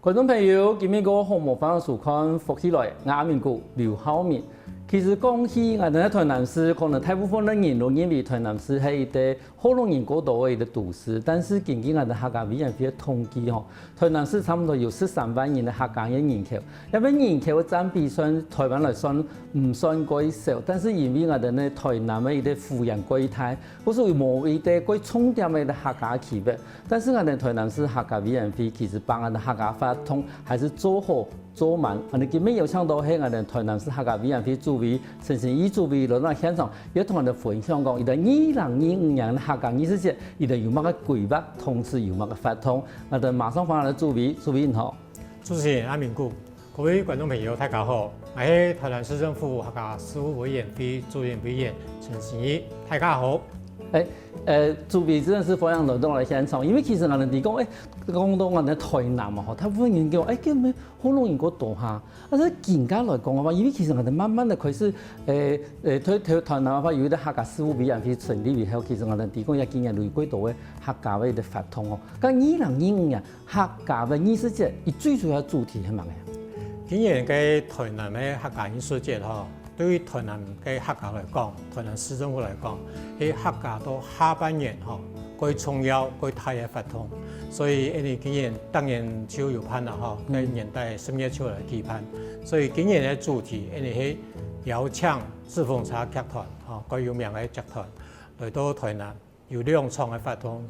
观众朋友，今日个项目翻收看福起来，阿明谷刘浩明。其实讲起我哋台南市，可能大部分的人都认为台南市係一個好多人過多嘅一個都市，但是根據我哋客家委員會嘅統計，台南市差唔多有13萬人嘅客家嘅人口，因為人口嘅佔比算台灣來算唔算過少，但是因為我哋呢台南嘅一個富人過大，嗰所以冇一個過重點嘅客家區別，但是我哋台南市客家委員會其實幫我哋客家發通還是做好。做滿，我哋今日有請到係我哋台南市客家委員會主委陳成義主委來到現場，要同我哋分享講，伊哋2025年客家藝術節，伊哋有乜嘅規劃，同時有乜嘅發通，我哋馬上歡迎主委你好。主持人阿明谷，各位觀眾朋友大家好，我係台南市政府客家事務委員會主任委員陳成義，大家好。主委真的是非常來到我哋現場，因為其實我哋講講到我哋台南啊，大部分人叫叫咩好多人過度下，但係現家來講嘅話，因為其實我哋慢慢地開始台南嘅話，有啲客家事務委員會成立以後，其實我哋講也見人類過度嘅客家嘅啲發通哦。咁2025年客家嘅藝術節，伊最主要主題係乜嘢？今年嘅台南嘅客家藝術節對於台南嘅客家來講，台南市政府來講，喺客家到下半年最重要、最大嘅發通，所以因為今年當然就有盼啦喺年代10月初來舉辦，所以今年嘅主題因為係邀請志豐茶劇團最有名嘅劇團來到台南，有2場嘅發通，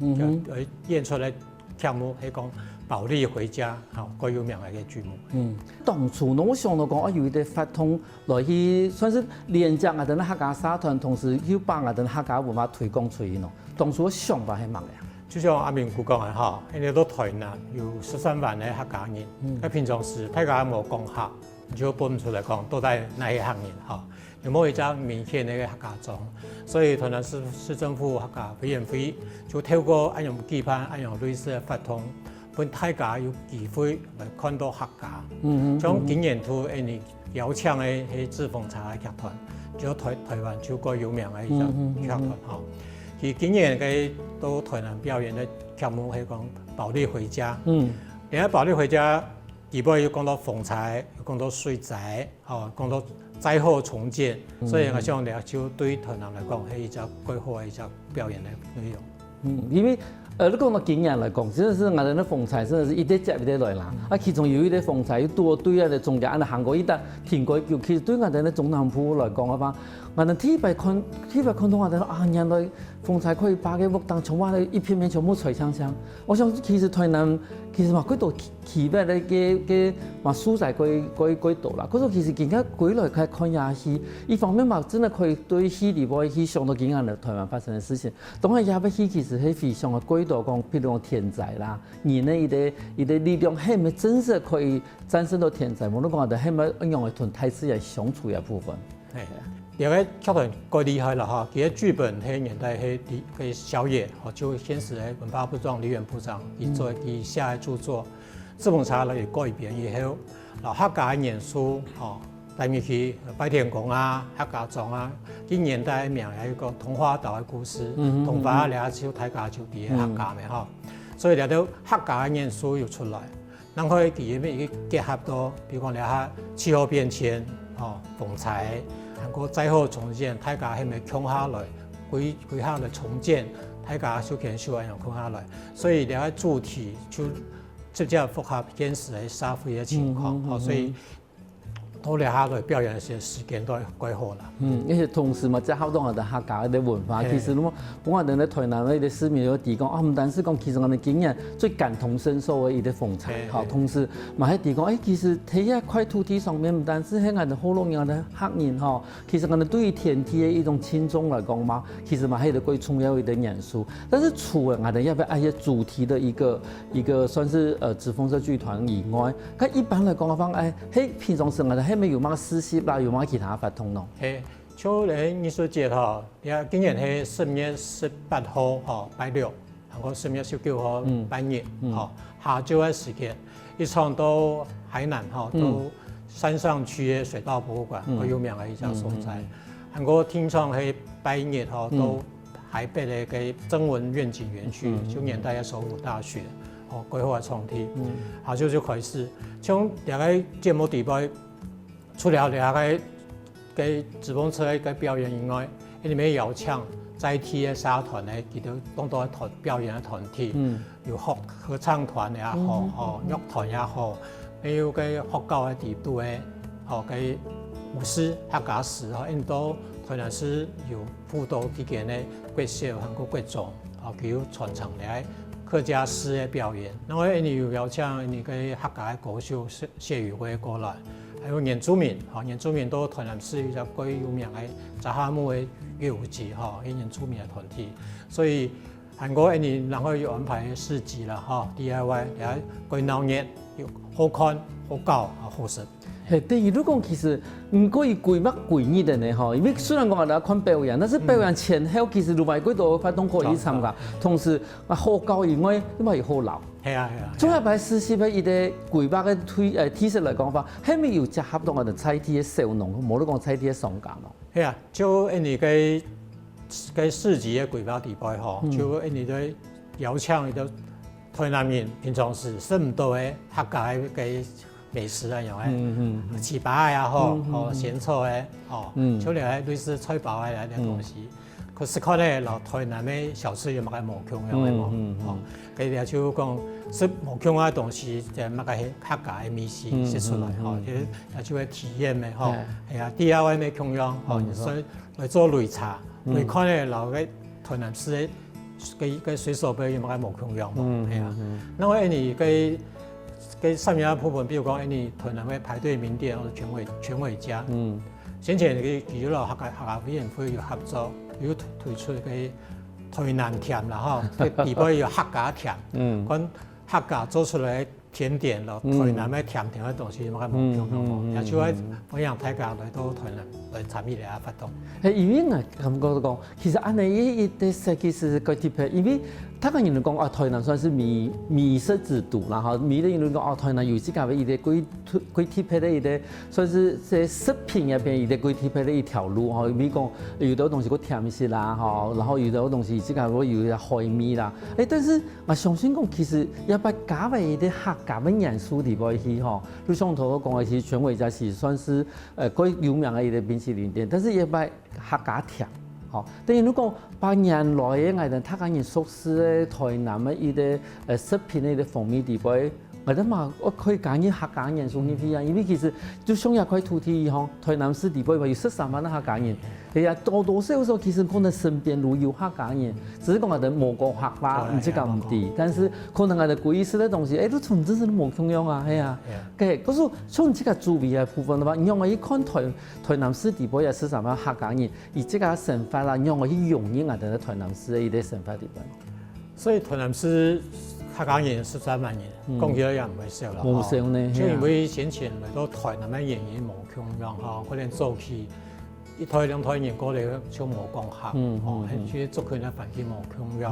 演出嘅劇目係講。保利回家，最有名嘅一個劇目。當初我想到講，有啲發通來去算是連接我哋客家社團，同時要把我哋客家文化推廣出去咯。當初我想法係乜嘢？就像阿明姑講嘅因為到台南有13萬嘅客家人，喺平常時大家冇講客，就搬出嚟講到底哪一行人有冇一張明顯嘅客家莊，所以台南市政府客家委員會就透過按樣舉辦按樣類似嘅發通。本大家有機會來看到客家，將今年度誒邀請嘅係志豐茶嘅劇團，就台灣就個有名嘅一個劇團而今年嘅到台南表演嘅劇目係講保利回家，另外保利回家，基本要講到風采，要講到水災，講到災後重建，所以我想咧就對台南嚟講係一隻最好嘅一隻表演嘅內容。因為你講到經驗來講，真的是我哋嘅風采真的是一啲接一啲來啦。其中有一啲風采多對啊，中間按行過一笪停過橋，其實對我哋嘅中南部來講嘅話，我哋睇白看到我哋原來風采可以把個屋當從話一片片全部吹響響。我想其實台南其實話幾多奇別嘅話素材幾多啦。嗰種其實更加幾來看下戲，一方面嘛真係可以對戲裏邊去想到今日台灣發生嘅事情。當然也不戲其實係非常嘅幾多講，譬如講天災啦，人呢一啲力量係咪真實可以戰勝到天災？我都講到係咪一樣嘅同大自然相處嘅部分。係。另外劇團夠厲害啦佢嘅劇本喺年代係小野就現時嘅文化部長李元部長做佢下嘅著作，志豐茶嚟改編以後，客家嘅元素帶入去白天宮啊、客家莊啊，佢年代嘅名係一個桐花島嘅故事，桐花咧就大家就啲客家嘅所以嚟到客家嘅元素又出來，然後佢入面結合到，比如講咧氣候變遷風采。個災後重建，大家係咪強下來？規下來重建，大家小建修一樣強下來，所以兩個主題就直接符合現實嘅社會嘅情況，所以到兩下來表演嘅時間都係幾好啦。而且同時嘛，即係好多我哋客家嘅文化，其實我哋喺台南嘅市民有提講唔單止講，其實我哋經驗最感同身受嘅一啲風采，同時嘛喺提講，其實喺一塊土地上面，唔單止係我哋好多人嘅客人其實我哋對於天地嘅一種敬重嚟講嘛，其實嘛係一個最重要嘅元素。但是除了我哋要不要一些主題的一個算是志豐茶劇團以外，咁一般嚟講嘅話，喺平常時我哋係咪有乜實習啦，有乜其他發通咯？就嚟藝術節今年係10月18號拜六，然後10月19號拜日下晝嘅時間，一場到海南到山上區嘅水稻博物館，好有名嘅一隻所在。然後聽場係拜日到海北嘅曾文願景園區，就年代嘅首府大學，规划的创体，下就开始从两个节目底部除了两个给纸风车嘅表演以外，里面摇唱在地嘅社团咧，佢都當到團表演嘅團體，有合唱團也好，樂團也好，有嘅學校嘅地度嘅，嘅舞獅、客家獅，因都台南市有輔導之間嘅國小韓國國中，佢有傳承嚟客家獅嘅表演。然後因有邀請因嘅客家嘅歌手謝宇輝過來。還有原住民，原住民都台南市有隻最有名嘅扎哈姆嘅樂舞節，原住民嘅團體，所以韓國然後有安排市集啦，DIY，也幾鬧熱，又好看、好搞、好食。係，第二，如果其實唔可以規劃規日的呢，因為雖然講我哋看表演，但是表演前後其實另外幾多活動可以參加，同時好搞以外，因為好鬧。係啊。綜合擺實施喺伊個規劃嘅體式嚟講法，係咪有結合到我哋菜地嘅小農，冇得講菜地嘅商家咯？係啊，就因為個市集嘅規劃地擺就因為都邀請伊個台南人平常時食唔到嘅客家嘅美食啊，樣嘅糍粑也好，鹹菜嘅，出嚟係類似菜包嘅啲東西。可是可能老台南嘅小吃有乜嘅無窮樣嘅佢哋就講食無窮嘅東西，就乜嘅客家嘅美食食出來，也就會體驗嘅，係啊 ，DIY 嘅窮樣，所以嚟做擂茶，嚟看咧老嘅台南市嘅水手杯有乜嘅無窮樣，係啊，那我你嘅上面嘅部分，比如講你台南嘅排隊名店或者全偉家，先前佢與咗客家委員會有合作。有推出嘅台南甜啦，嗬，地方有客家甜，講客家做出來甜點咯，台南嘅甜嘅東西乜嘅冇用咯，也就係歡迎大家來到台南來參與嚟啊活動。係因為我感覺講，其實安尼一啲設計師個貼片，因為他個人講台南算是美食之都啦，哈，美的人講台南有自家嘅一啲規貼片的一啲，算是在食品入邊一啲規貼片的一條路，哈，比如講有啲東西個甜食啦，哈，然後有啲東西自家會有海米啦，但是我相信講其實要把加為一啲客家嘅元素地方去，哈，你上頭講嘅是全偉家是算是最有名嘅一啲冰淇淋店，但是要把客家甜。但係如果百年來嘅我哋客家人熟悉嘅台南嘅一啲食品嘅風味地位，我哋嘛我可以揀啲客家人送入去啊，因為其實就上一塊土地吼，台南市地位話有13萬嘅客家人，係啊多少少其實可能身邊都有客家人，只是講我哋冇講客話，唔知咁唔啲，但是可能我哋故意食嘅東西，都從真係都冇同樣啊，係啊，嘅，嗰時從這個注意嘅部分嘅話，讓我一看台南市地位有13萬客家人，而這個生活啦，讓我去融入我哋台南市嘅一啲生活地位。所以台南市客家人13萬人，講起來也唔會少啦。冇少呢，就因為先前嚟到台南嘅演員無窮樣嚇，可能早期一台兩台人過嚟就無講客，係做佢嘅環境無窮樣，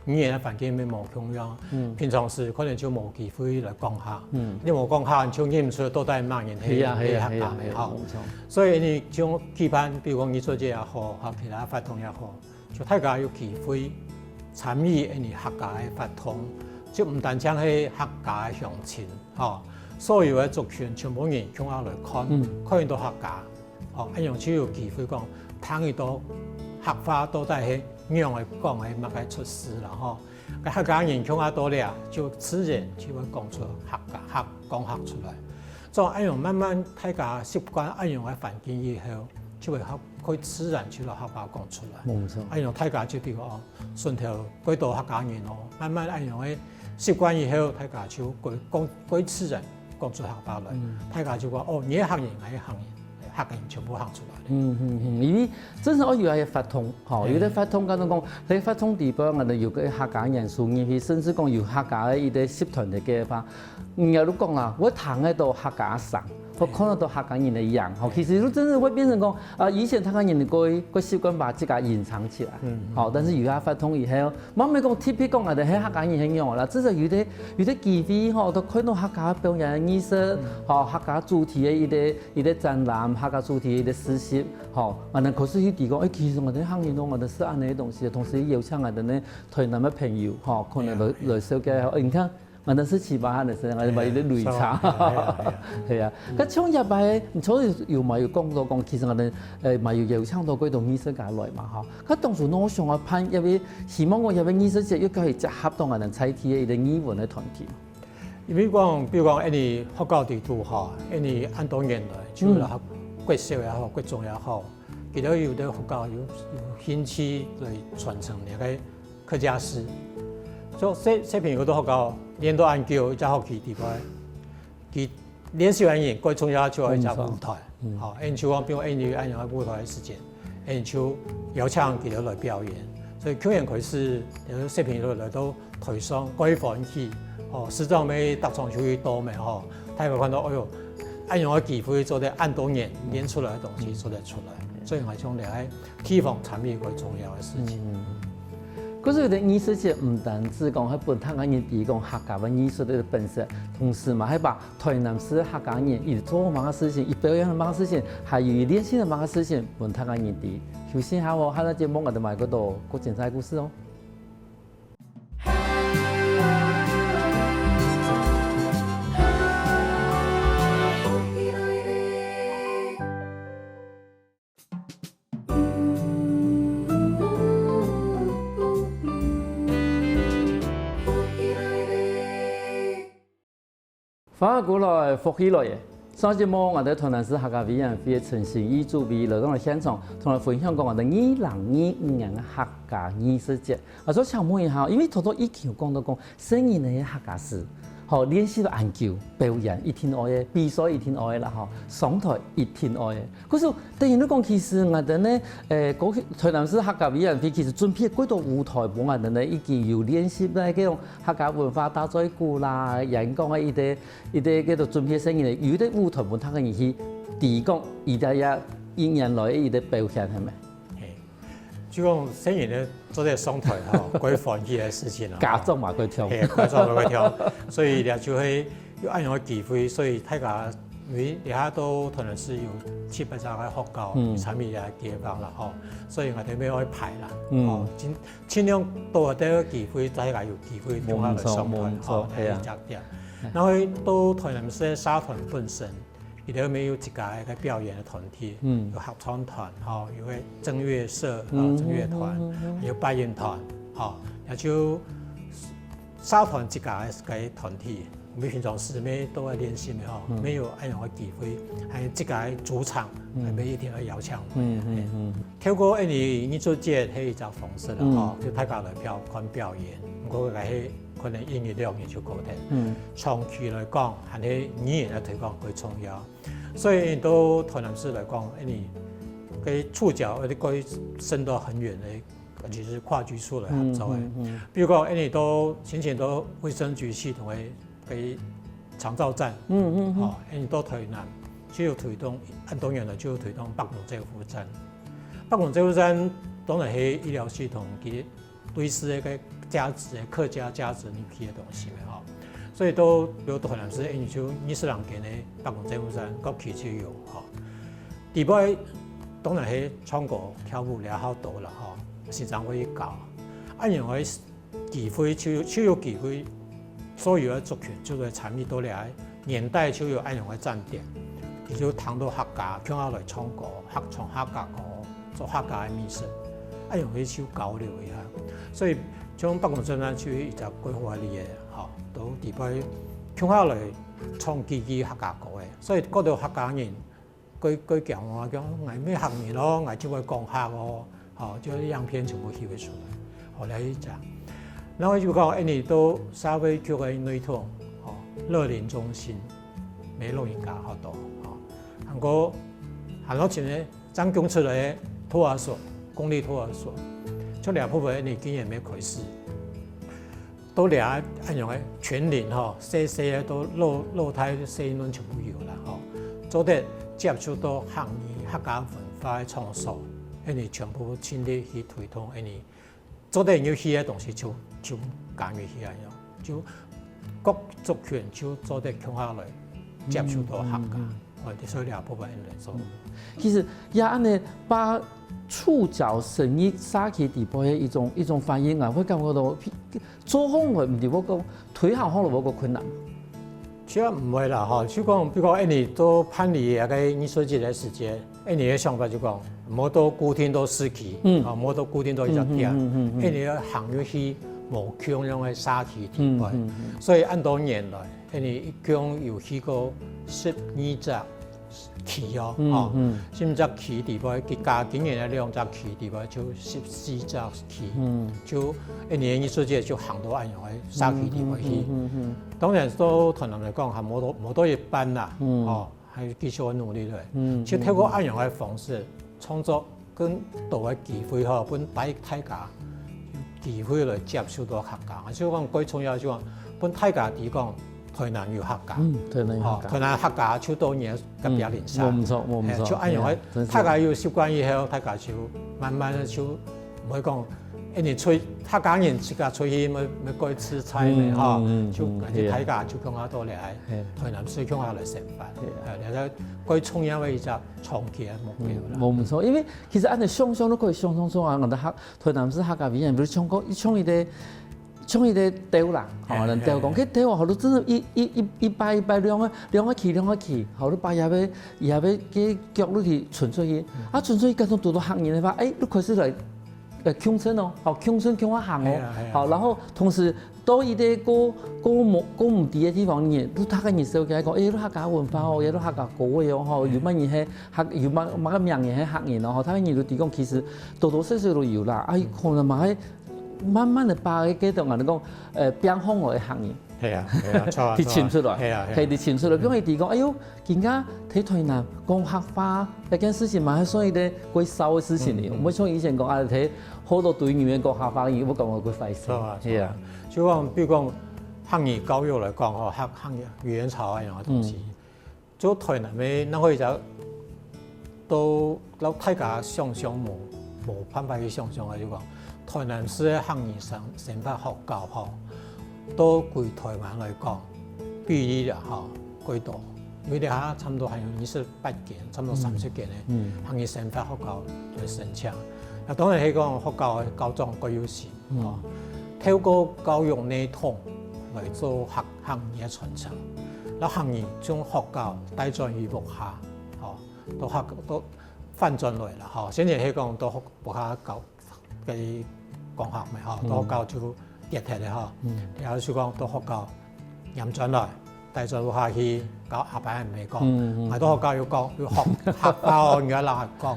語言嘅環境咪無窮樣。平常時可能就冇機會嚟講客，你冇講客，就認唔出到底係乜人係客家嘅嚇。所以你將期盼，比如講你做這也好，嚇其他活動也好，就大家有機會參與呢客家嘅活動，就唔單止係客家嘅鄉親，所有嘅族群全部人共下來看到客家，一樣就有機會講聽到客話到底係樣嘅講係乜嘅出事啦，客家人共下多了，就自然就會講出客講客出來，所以一樣慢慢大家習慣一樣嘅環境以後，就會可以自然就攞客話講出來。冇錯。一樣大家就比如順條幾多客家人慢慢一樣嘅習慣以後，大家就可自然講出客話來。大家就講你係客人，我係客人，客人全部行出來。因為真係我以為係法通，有啲法通，講到講喺法通地方，我哋有個客家人數入去，甚至講有客家嘅一啲社團嘅計劃。有都講啦，我談喺度客家省。或看得到客家人的样，吼，其实就真的会变成讲以前客家人个习惯把自家隐藏起来，好，但是而家发通以后，冇咪讲特别讲啊，就喺客家人很样啦，至少有啲机会吼，都看到客家表演艺术，吼，客家主题的一啲展览，客家主题的实习，吼，我哋可是去提供，其实我哋客人我哋是按那些东西，同时邀请我哋呢台南的朋友，吼，可能来小介，你看。我哋是七八下的時候，我哋買啲擂茶，係啊。咁唱入嚟，所以又咪要講到講，其實我哋咪要邀請到嗰度藝術家來嘛，嚇。咁當時我想啊，盼入邊希望我入邊藝術節，要佢係集合到我哋採體嘅一個語文嘅團體。因為講，比如講，你佛教地圖嚇，你按當年來，就係國小也好，國中也好，其實有啲佛教有興趣來傳承呢個客家詩。所以小朋友都學教，練到研究，再學佢地方，佢練習完嘢，佢從小就係一個舞台，好，然後講比如按樣舞台嘅時間，然後邀請佢哋來表演，所以表演佢是有小朋友來都推上改翻去，哦，實際咪特長就多咩嗬，他會看到，哎呦，按樣嘅機會做得按多年練出來嘅東西做得出來，所以我講嚟係提防產業最重要嘅事情。可是有啲藝術節唔單止講喺本客家人提供客家嘅藝術嘅本色，同時嘛係把台南市客家人伊做乜嘅事情，伊表演乜嘅事情，還有伊練習乜嘅事情，本客家人提。休息下喎，下個節目我哋咪嗰度講精彩故事哦。翻過來福起來嘅，上節目我哋台南市客家委員會陳成義主委來到嚟現場，同我分享講我哋2025年嘅客家藝術節。我想請問一下，因為頭以前講到講新年嘅客家詩，好練習研究表演一天愛嘅，比賽一天愛嘅啦，嗬，上台一天愛嘅。可是突然都講其實我哋呢，台南市客家委員會其實準備幾多舞台俾我哋呢，已經有練習咧，嗰種客家文化大賽鼓啦、演講嘅一啲叫做準備生意嚟，有啲舞台俾客家人去提供，而家也應人來一啲表現係咪？就講新年咧做啲上台嚇，改放棄嘅事情啦。假裝埋佢跳，假裝埋佢跳，所以咧就係要按樣嘅機會，所以大家因為而家都可能是有700個嘅學校參與嘅地方啦，嗬，所以我哋要去排啦，哦，盡量多啲機會，大家有機會同下來上台，嗬，係啊，然後到台南市社團本身。佢哋咪有自家嘅表演嘅團體，有合唱團，嚇，有個正樂社，正樂團，有拜演團，嚇，也就社團自家嘅團體，每平常時咩都係練習嘅，嚇，沒有一樣嘅機會，係自家主場，係咪一定要邀請？透過一年藝術節係一種方式啦，嚇，就大家來看表演，我個係。可能音樂量也就高啲，長期來講，係喺語言嘅推廣最重要。所以到台南市來講，你嘅觸角嗰啲可以伸到很遠嘅，就是跨局處來合作嘅。比如講，你到先前到衛生局系統嘅長照站，哦，你到台南就要推動，按當然啦，就要推動北農政府站。北農政府站當然係醫療系統佢對是一個價值嘅客家價值入去嘅東西嘅，嗬，所以都比如台南市因就20人間嘅北農政府站各區就有，嗬。第二當然係唱歌跳舞也好多啦，嗬，時常可以搞。按樣嘅機會就有機會，所有嘅族群就會參與到嚟，年代就有按樣嘅站點，佢就談到客家，向下來唱歌，唱客家歌，做客家嘅美食，按樣嘅就交流一下，所以。將北農政府處一隻規劃嚟嘅，嚇，到地區向下來唱幾句客家歌嘅，所以嗰度客家人佢講話講係咩客語咯，係就會講客咯，嚇，就啲樣片全部翕出來，後來一隻，然後就講你到沙尾區嘅內統，嚇，樂齡中心，美容人家好多，嚇，韓國前咧張公出嚟托兒所，公立托兒所。就兩部分你經驗沒開始，都兩按樣嘅全齡嗬，細細嘅都露胎細卵全部有啦嗬，做得接触到客语客家文化的场所，因为全部亲力去推动，因为做得有些东西就干于起来样，就各族群就做得强下来，接触到客家，所以两部分人来做。其实也安尼把触角生意撒起地步的一种反应啊，会感觉到做好了唔是我讲推行好了我个困难。其实唔会啦，吼，就讲比如讲，你做判理那个你设计的时间，你的想法就讲，冇到固定到时期，冇到固定到一只点，你的行业去冇强样的撒起地步，所以按多年来，你一共有去过12只期哦，甚至期地步，佢加今年的2只期地步就14只期，就一年你设计就行到按样的撒起地步去。当然，都台南来讲，还冇多一般啦，还继续努力嘞。就透过按样的方式创作跟多嘅机会嗬，本大家机会来接受到客家。所以讲最重要就讲，本大家嚟讲，台南有客家，台南客家超多年嘅表現晒，冇錯，就按樣嘅客家要習慣以後，大家就慢慢就唔會講。你客家人自家出去咪改吃菜呢哈，就大家就向下多嚟，台南市向下嚟食飯，嚟到最重要嘅一隻長期嘅目標啦。冇錯，因為其實按你想都可以想啊，我哋台南市客家語言，比如唱歌，唱一啲調啦，人調講，佢調好多真係一擺兩個起，好多擺入去腳落去傳出去，傳出去跟住讀到客人嘅話，你開始嚟。鄉村哦，好鄉村向下行哦，好，然後同時到一啲高唔低嘅地方，你都睇緊熱手機講，都客家文化哦，都客家歌嘅哦，有乜嘢係客，有乜個名嘢係客人哦，睇緊熱都講其實多多少少都有啦，可能咪慢慢地把嘅階段人哋講變好我嘅客人。係啊，啲潛出來，係啲潛出來。因為啲講，哎呦，而家睇台南講客話一件事情嘛，係所以咧鬼騷嘅事情嚟。唔好像以前講睇好多隊員講客話，而我講我佢費事。係啊，就講比如講客語教育嚟講，嗬，客語語言潮一樣嘅東西，做台南嘅那可以就都老大家想象冇辦法去想象嘅就講，台南市嘅客語成法學教嗬。都歸台灣來講，比例啦嚇，幾多？因為你下差唔多係有28件，差唔多30件咧，行業生法學校嚟申請。啊，當然係講學校嘅教狀各有時，透過教育內統來做行業嘅傳承。嗱，行業將學校帶轉於木下，都翻轉來啦嚇。先前係講到木下教嘅講學咪嚇，到學校就。熱題咧嗬，然後就講到學校嚴轉來，帶轉下去教下班人未講，係到學校要講要學客家哦，而家老客講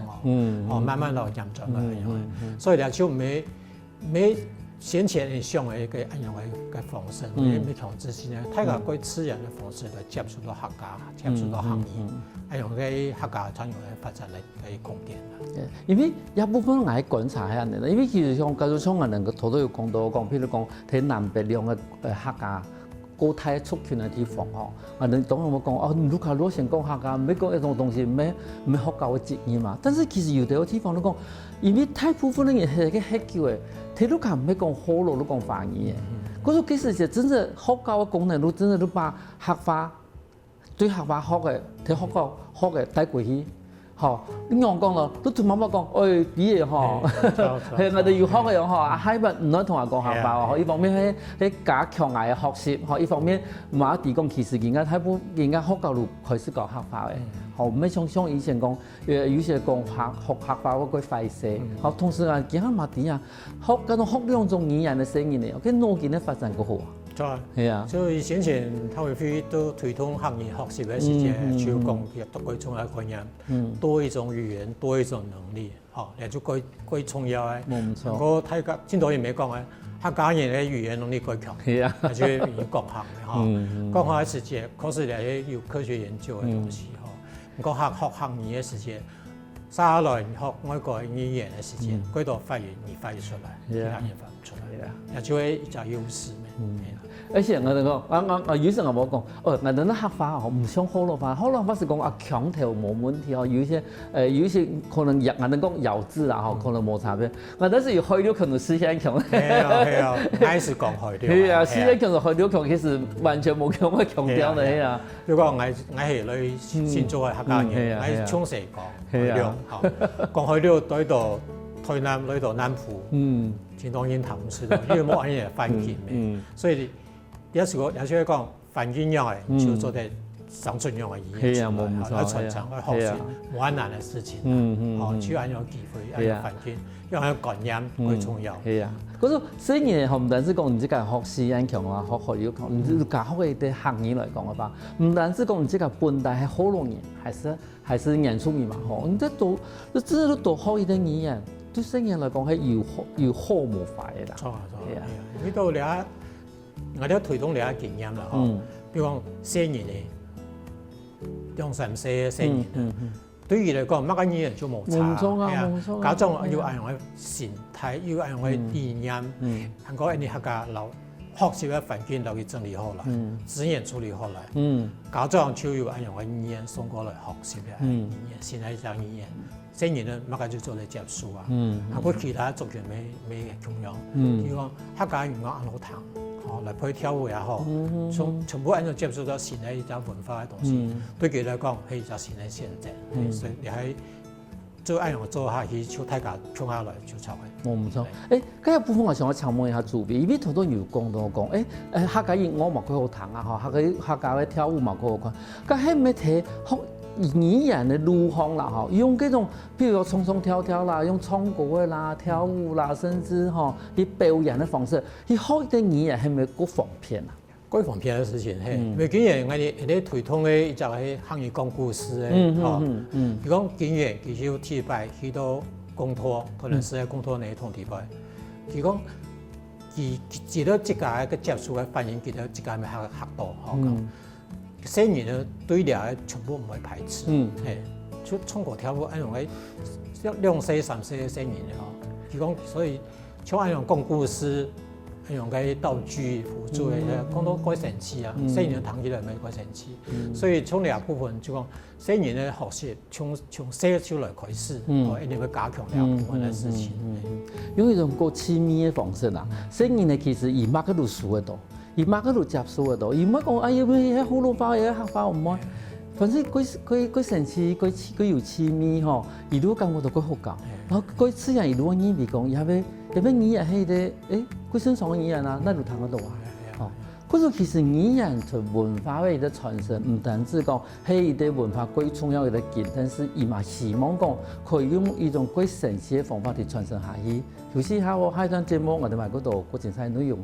哦，慢慢落嚴轉來樣，所以咧就沒先前你想嘅一個一樣嘅方式，沒同之前咧，大家佢自然嘅方式來接觸到客家，接觸到行業，一樣嘅客家產業嘅發展嘅空間啦。因為有部分我係觀察下嘅，因為其實像教育廠人個頭都有講到講，譬如講喺南北兩個客家高態族群嘅地方嗬，人當然我講如果先講客家，唔講一種東西，唔學教嘅職業嘛。但是其實有啲地方都講，因為大部分嘅人係個客家嘅，睇到佢唔係講好咯，都講華語嘅。嗰種其實就真正學教嘅功能都真係都把客話對客話學嘅，睇學教學嘅帶過去。嗬，你講講咯，都同媽媽講，啲嘢嗬，係我哋要學嘅樣嗬，喺咪唔能同人講客話喎？一方面喺加強我嘅學習，嗬，一方面馬地講其實人家學教路開始講客話嘅，嗬，唔係像以前講，有些講學客話嗰個費事，嗬，同時啊，其他馬地啊，學兩種語言嘅聲音嚟，跟腦筋嘅發展過好啊。係啊，所以先前頭會都推動行業學習嘅時間，就講其實都最重要嘅概念，多一種語言，多一種能力，嚇，嚟做最重要嘅。冇錯。我睇個先導員未講嘅，客家人嘅語言能力最強，係啊，就要講行嘅嚇。講行嘅時間，確實係有科學研究嘅東西嚇。講學行業嘅時間，下來學外國語言嘅時間，幾多發現而發現出嚟，其他人發唔出嚟，也就係一個優勢咩？而且我哋講，有時我冇講，我哋啲客家哦，唔像河洛話，河洛話是講強調冇問題哦，有一些可能我哋講咬字啦，可能冇差別，我哋是有開了可能思想強。係啊，我是講開了。係啊，思想強就開了強，其實完全冇強嘅強調嘅啊。如果我係你先做係客家人，我係從細講開了，講開了對到台南對到南部，前當然談唔出咯，因為冇人係反見嘅，所以。有時講反應樣嘅，就做啲生存樣嘅語言出來，去傳承去學習，冇咁難嘅事情。只要按有機會，按有環境，要有感染最重要。係啊，嗰種雖然唔單止講你自己學思想強啊，學要強，你教學嘅客語來講嘅話，唔單止講你自己本地係河洛人，還是原住民嘛，嗬，你都多學一啲語言，對新人來講係有好無壞嘅啦。錯啊，呢度你啊。我哋推動你嘅經驗啦，比如講4年嘅2-3-4年，對於嚟講乜嘅語言就冇差，家長要按用嘅心態，要按用嘅理念，韓國人哋客家留學習嘅環境留去整理好啦，資源處理好啦，家長就要按用嘅語言送過來學習嘅語言，現在講語言，4年咧乜嘅就做嚟接觸啊，韓國其他族群未咁樣，比如講客家語講安老堂。嚟配跳舞也好，全部按照接觸到新嘅一種文化嘅東西，對佢嚟講係一種新嘅選擇。所以你喺做按樣做下去，就大家衝下來就錯嘅。唔錯。嗰一部分我想請問一下主編，因為好多有講到講，客家人我嘛佢好彈啊，客家嘅跳舞嘛佢好看。咁係咪睇學語言嘅路向啦？嗬，用嗰種譬如講唱唱跳啦，用唱歌嘅啦、跳舞啦，甚至去表演嘅方式，去學啲語言係咪好方便啊？好方便嘅事情係，未經驗我哋推動嘅就係客語講故事嘅，如講經驗其實提拔去到公托，可能是喺公托內同提拔，如講佢到自家嘅接觸嘅反應，佢到自家咪學到，4年咧對咧全部唔會排斥，就唱歌跳舞按用嘅2-3歲嘅4年咧，佢講所以像按用講故事。用嘅道具輔助嘅，講到改成詞啊，4年談起來咪改成詞，所以從兩部分就講4年嘅學習，從寫出來開始，一定會加強兩部分嘅事情。用一種過親密嘅方式啦，4年咧其實伊乜嗰度學得到，伊乜嗰度接受得到，伊唔係講哎呀咩河洛話嘢客話唔愛，反正佢成次佢有親密嗬，伊都感覺到佢好教，然後佢自然伊都語嚟講，也俾語言係啲佢身上嘅語言啊，那就聽得到啊。嗰種其實語言同文化嘅一個傳承，唔單止講係一個文化最重要嘅一個件，但是伊嘛希望講可以用一種最神奇嘅方法去傳承下去。尤其係我喺段節目我哋埋嗰度個精彩內容。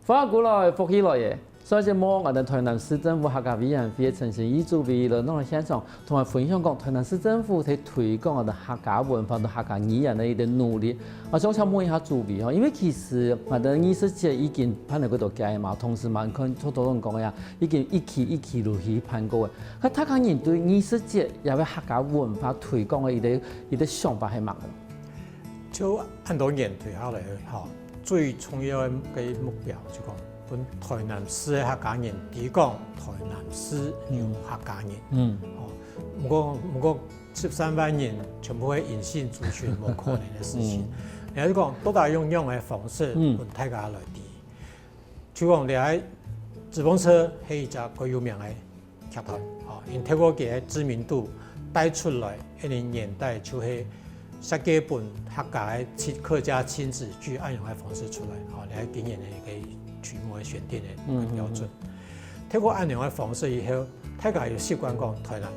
翻過來福起來嘅，所以節目我哋台南市政府客家委員會陳成義主委嚟到現場，同埋分享講台南市政府喺推廣我哋客家文化同客家語言嘅一啲努力。我想問一下主委因為其實我哋藝術節已經辦喺嗰度嘅嘛，同時嘛，佢好多人講嘅，已經一期落去辦過嘅。咁客家人對藝術節又為客家文化推廣嘅一啲想法係乜嘅？就按多年推下來嚇。最重要嘅目標就講，本台南市嘅客家人提供台南市有客家人。唔過13萬人全部係隱性族群，冇可能嘅事情。你係講多大用嘅方式，本大家來啲。就講你喺紙風車係一隻最有名嘅劇團，因透過佢嘅知名度帶出來，10年代就係。設計本客家嘅客家親子劇按用嘅方式出來，你喺經驗嘅一個曲目嘅選定嘅標準。透過按用嘅方式以後，大家有習慣講台南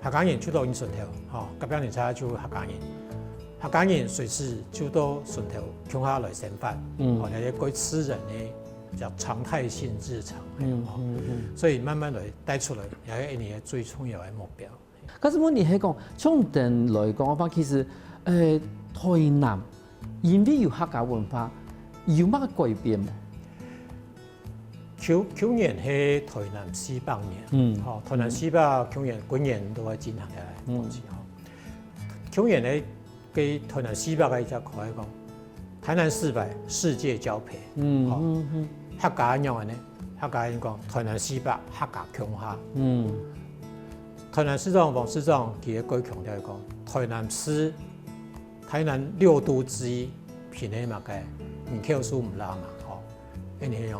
客家人就到順頭，隔壁年差就客家人，客家人隨時就到順頭鄉下來生活，你啲私人嘅叫常態性日常，所以慢慢來帶出來，也係一年最重要嘅目標。可是問題係講，從定來講嘅話，其實台南因为有客家文化，有乜嘅改變冇？去年係台南400年，台南400去年今年都係進行嘅東西去年咧，嘅台南400嘅就可以講，台南400世界交配，客家樣嘅呢，客家人講台南400客家強下，台南市長王市長佢嘅最強調講，台南6都之一，偏喺嘛嘅人口數唔拉嘛，因為樣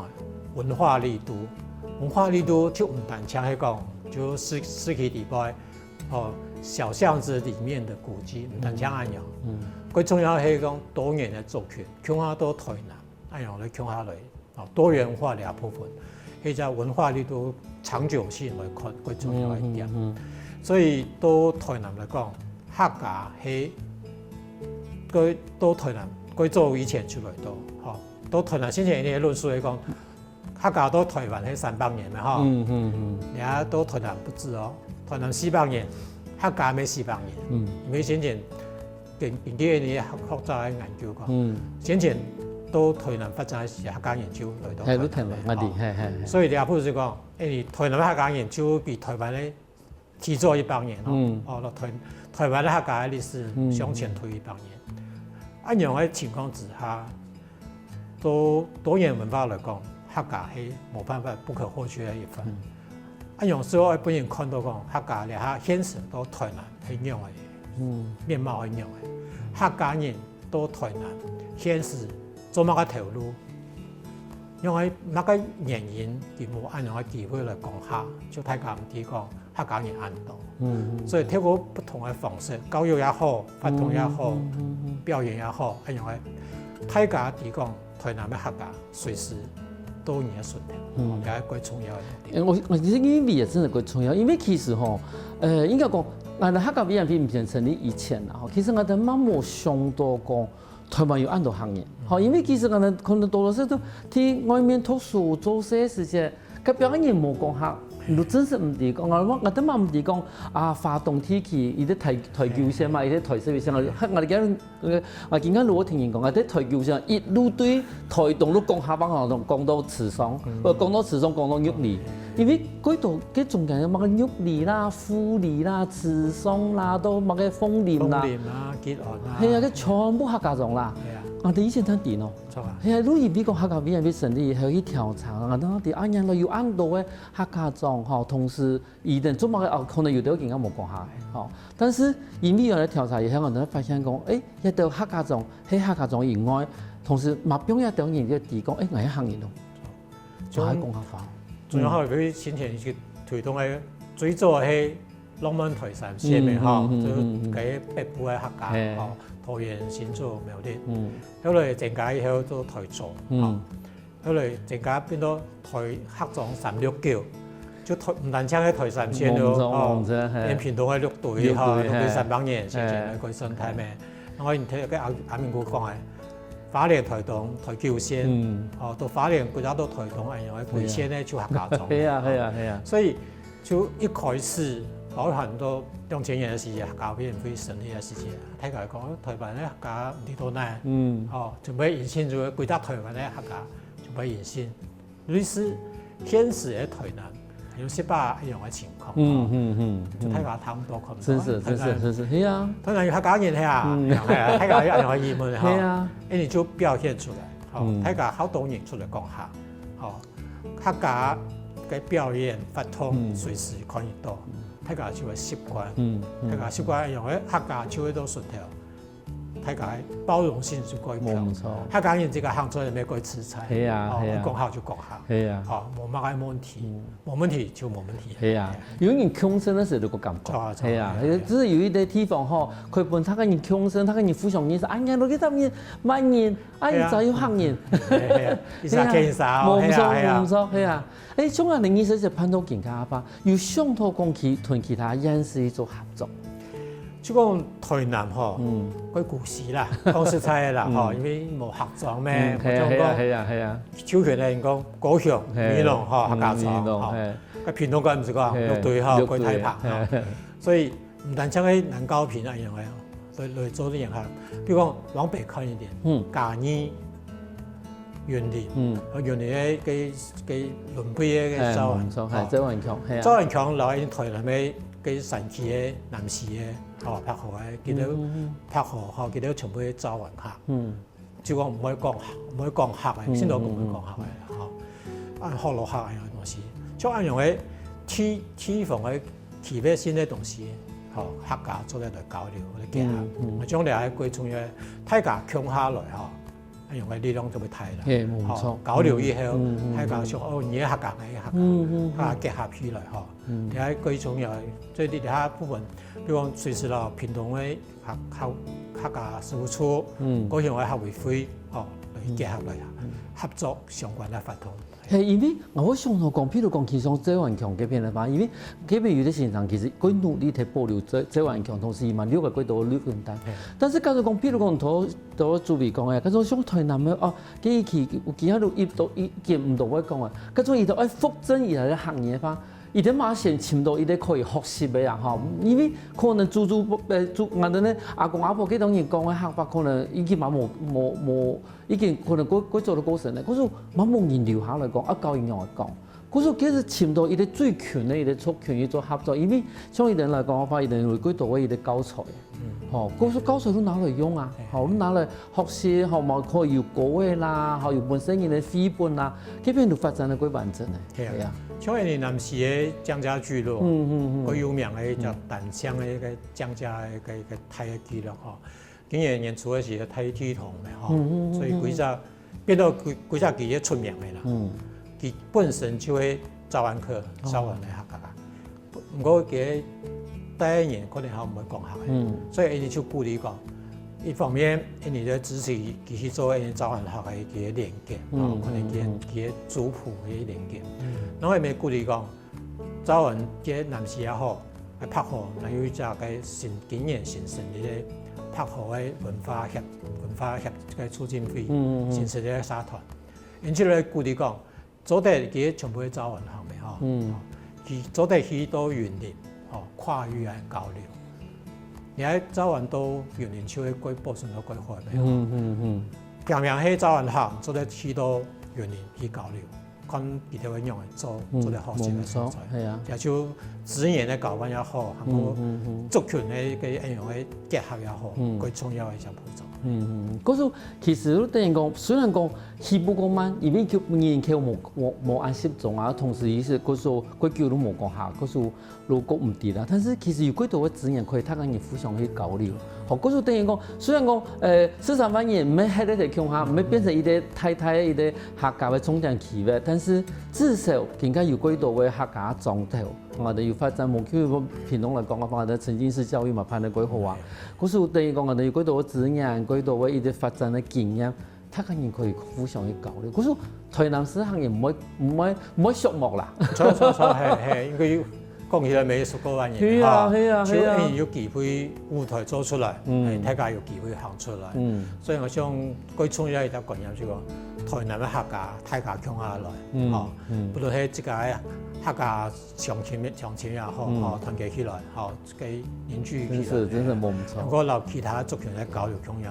文化力都就唔單止係講，就市區地帶，小巷子裡面的古蹟唔單止咁樣，最重要係講多元嘅族群，強下到台南，咁樣嚟強下嚟，多元化嘅部分，係就文化力都長久性嚟看最重要一點。所以到台南嚟講，客家係到台南，佢做以前出來到，到台南先前啲論述嚟講。客家到台灣係300年嘛，而家到台南不止哦，台南400年，客家咪400年。因為先前近幾年學者嘅研究講，先前到台南發展係客家研究來到台南，所以你阿婆就講，台南客家研究比台灣咧提早100年咯，台灣嘅客家歷史向前推100年。按樣嘅情況之下，到多元文化嚟講。客家係冇辦法不可或缺嘅一份。用時候我本人看到講，客家咧嚇顯示到台南係樣嘅，面貌係樣嘅。客家人到台南顯示做乜嘅條路，因為乜嘅原因，佢冇按樣嘅機會嚟講下，就大家唔知講客家人按到。所以透過不同嘅方式，教育也好，活動也好，表演也好，按樣嘅大家提講台南嘅客家隨時。多年嘅順條，也係最重要一點。我其實語言真係最重要，因為其實應該講，我哋客家 V&P 唔成立以前啦，其實我哋冇想到講台灣有咁多行業，因為其實我哋可能多數都喺外面讀書做些事情，佢表現冇講客。你真是唔知講，我哋嘛唔知講華東地區，伊啲台球上嘛，伊啲台式上，我見緊我聽人講，啲台球上一路對台東都講下班講到池上，講到池上講到玉里，因為嗰度嘅中間有乜嘅玉里啦、富里啦、池上啦，到乜嘅鳳林啦、吉安啦，係啊，佢全部客家種啦。我哋以前睇電咯，係啊，如果講客家 V&P 成立，係去調查，我哋按樣有按到嘅客家種，同時一定做乜嘅可能有啲更加冇講下嘅，但是因為有嚟調查以後，我哋發現講，一到客家種喺客家種以外，同時目標一種人嘅地講，我喺行業度，就係講客話。仲有係佢先前嘅推動係最早係浪漫台山線嘅就喺北部嘅客家。桃園、新竹、苗栗，後來增加以後到台中，後來增加變到台客莊369，就台唔單止喺台山線咯，連屏東嘅綠隊嚇，綠隊300年先至係個生態咩？我以前睇嘅阿明哥講係花蓮、台東、台九線，到花蓮國家到台東係用喺北線咧就客家莊，係啊，所以就一開始。好很多2000年嘅時節，客家 V&P 成立嘅時節，睇佢講台灣咧客家唔知道呢，準備引進咗幾多台灣咧客家，準備引進，類似現時嘅台南有18一樣嘅情況，就睇下差唔多咁。是，係啊，台南有客家人係啊，睇下一樣嘅議論嚇，一年就表現出來，睇下好多人出嚟講下，客家嘅表演發通隨時可以到。大家就係習慣，大家習慣用嘅客家就會到順條，大家包容性就過強。客家人這個行出嚟咩鬼食材，講好就講好，冇乜嘅問題，冇問題就冇問題。係啊，有人共生嘅時候就個感覺，係啊，只是有一啲地方嗬，佢本他個人共生，他個人互相認識，哎呀，嗰啲乜嘢萬人，哎就要行人，係啊，冇錯，係啊。中華人意思就攀到更加吧，要商討講其同其他人士做合作。就講台南個故事啦，講實在啦因為冇合作咩，係啊，超權嘅人講高雄、美濃客家莊，個屏東個唔是講綠隊個太白，所以唔單止喺南高屏一樣嘅，来做啲影响。比如讲往北看一点，嘉义、云林，云林嘅伦比嘅周文，周文强，周文强留喺台南嘅嘅神奇嘅南市嘅，拍河嘅，見到拍河，見到全部嘅周文客，就講唔可以講客嘅，先到唔可以講客嘅，按學落客嘅東西，就按用嘅提防嘅奇別新嘅東西。客家做咧來交流，嚟結合，將嚟喺貴重嘅大家強下來用嘅力量就會大啦。交流以後，大家想你嘅客家，結合起來你喺貴重又即係你哋下部分，比如講隨時啦，屏東嘅客家事務處，嗰樣嘅客委會嚟結合嚟合作相關嘅法通。係因為我想到講，譬如講，其實周文強嗰邊嘅話，因為嗰邊有啲現場其實佢努力去保留周文強，同時嘛了解佢度嘅問題。但是假如講，譬如講同主委講嘅，嗰種像台南嘅佢其他度一見唔到我講嘅，嗰種伊度復振以來嘅行業化。伊啲馬先潛到伊啲可以學習嘅人嚇，因為可能我哋咧阿公阿婆幾當然講嘅客法，可能已經冇，已經可能佢做到高成咧，嗰種冇人留下來講，教營養嚟講，嗰種其實潛到伊啲最權咧，伊啲促權去做合作，因為像伊哋嚟講嘅話，伊哋會舉到嘅伊啲教材，嗰種教材都拿嚟用啊，都拿嚟學習，學嘛可以有國語啦，有本身嘅書本啦，嗰邊度發展得幾完整嘅，係啊。像你南市嘅江家聚落，佢有名嘅叫淡江嘅個江家嘅太嘅聚落今年年初嘅時候太體同嘅所以幾隻變到幾隻幾出名嘅啦。佢本身就係早晚課早晚嚟客家，不過佢第一年可能還唔會講客嘅，所以你就鼓勵講。一方面，你就支持佢去做早晚學嘅連結，可能佢族譜嘅連結。然後咪鼓勵講，早晚嘅南市也好，喺拍河，嗱有一隻嘅今年形成嘅拍河嘅文化協嘅促進會形成嘅社團。因此咧鼓勵講，做得佢全部嘅早晚學嘅佢做得許多園林，跨域嘅交流。你喺早晚到園林區嘅規部署到規劃嘅，平平喺早晚行做得許多園林去交流，看佢哋會用嚟做得好啲嘅所在，也就資源嘅交換也好，還有族群嘅應用嘅結合也好，最重要嘅一個步驟。嗰種其實等於講，雖然講起步咁慢，因為佢人口冇按適中啊，同時意思嗰種佢叫都冇講下，嗰種路谷唔跌啦。但是其實有幾多嘅資源可以大家人互相去交流。好，嗰種等於講，雖然講市場反應唔係喺呢條強下，唔係變成一啲太一啲客家嘅重點企業，但是至少更加有幾多嘅客家莊頭。我哋要發展冇叫屏東嚟講嘅話，我哋沉浸式教育嘛，辦得幾好啊。嗰時等於講我哋有幾多嘅資源，幾多嘅一啲發展嘅經驗，大家人可以互相去交流。嗰時台南市行業唔會縮目啦。錯，係應該要講起來未熟嗰樣嘢。係啊，有機會舞台做出來，大家有機會行出來。所以我想最重要一個觀念就講，台南嘅客家大家強下來，不論係即個客家上前也好，團結起來，給凝聚起來。真是冇錯。如果留其他族群嘅交流共樣，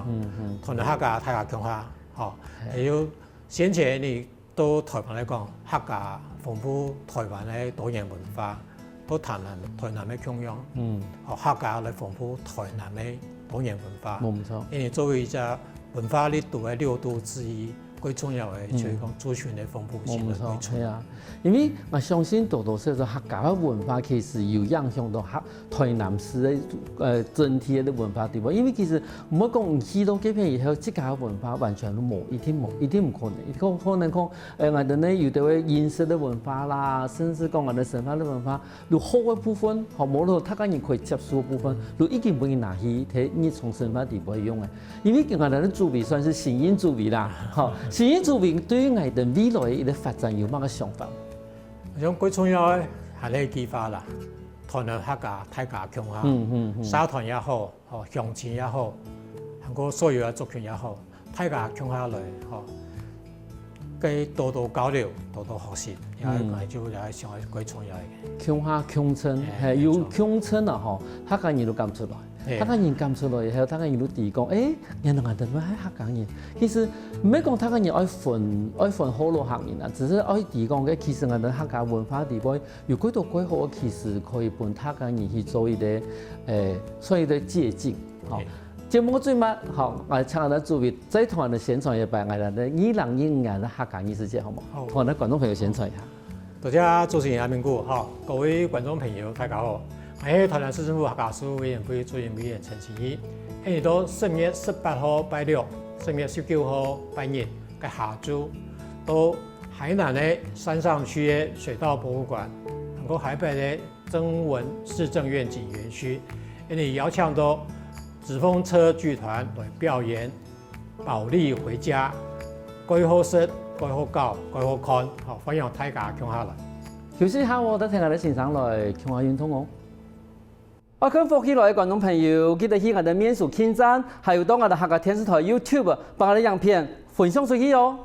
台南客家大家強下，還有先前你到台灣嚟講，客家豐富台灣嘅多元文化，到台南嘅共樣，客家嚟豐富台南嘅多元文化。冇錯。因為作為一隻文化力度嘅6度之一。最重要嘅就係講族群嘅豐富性嘅補充。因為我相信多少少客家嘅文化其實有影響到台南市嘅整體嘅文化地位。因為其實唔好講去到嗰邊以後，即個文化完全都冇，一定唔可能。可能講我哋咧有啲嘅飲食嘅文化啦，甚至講我哋神化嘅文化，有好嘅部分，冇到大家人可以接受嘅部分，都已經唔會拿去睇日常生活地位用嘅。因為我哋嘅主委算是新興主委啦，新興主委對於我哋未來嘅發展有乜嘅想法？我想最重要嘅係呢個計劃啦，台南客家大家強下，社團也好，鄉親也好，韓國所有嘅族群也好，大家強下來，佢多多交流，多多學習，也就係上最重要嘅。強下強親係要強親啊！客家人都講出來。大家人感出来以后，大家人都提講，原來我哋係客家人。其實唔係講大家人愛分好多客人啊，只是愛提講嘅，其實我哋客家文化地位有幾多幾好，其實可以幫客家人去做一啲所謂嘅借鑑。好，節目最末，好，我哋請我哋注意，再同我哋宣傳一擺，我哋2025年嘅客家藝術節，好冇？好，同我哋觀眾朋友宣傳一下。大家主持人阿明姑，好，各位觀眾朋友，大家好。我係台南市政府客家事務委員會主任委員陳其義。今日到10月18號拜六，10月19號拜日嘅下晝，到海南嘅山上區嘅水稻博物館，同過海北嘅曾文市政院景園區，因為邀請到紙風車劇團來表演《寶莉回家》，該好食，該好教，該好看，好歡迎大家共下來。休息下，我哋聽下啲先生來共下運動哦。我跟福起來嘅觀眾朋友，記得去我哋面書網站，還有到我哋客家電視台 YouTube，把我哋影片分享出去哦。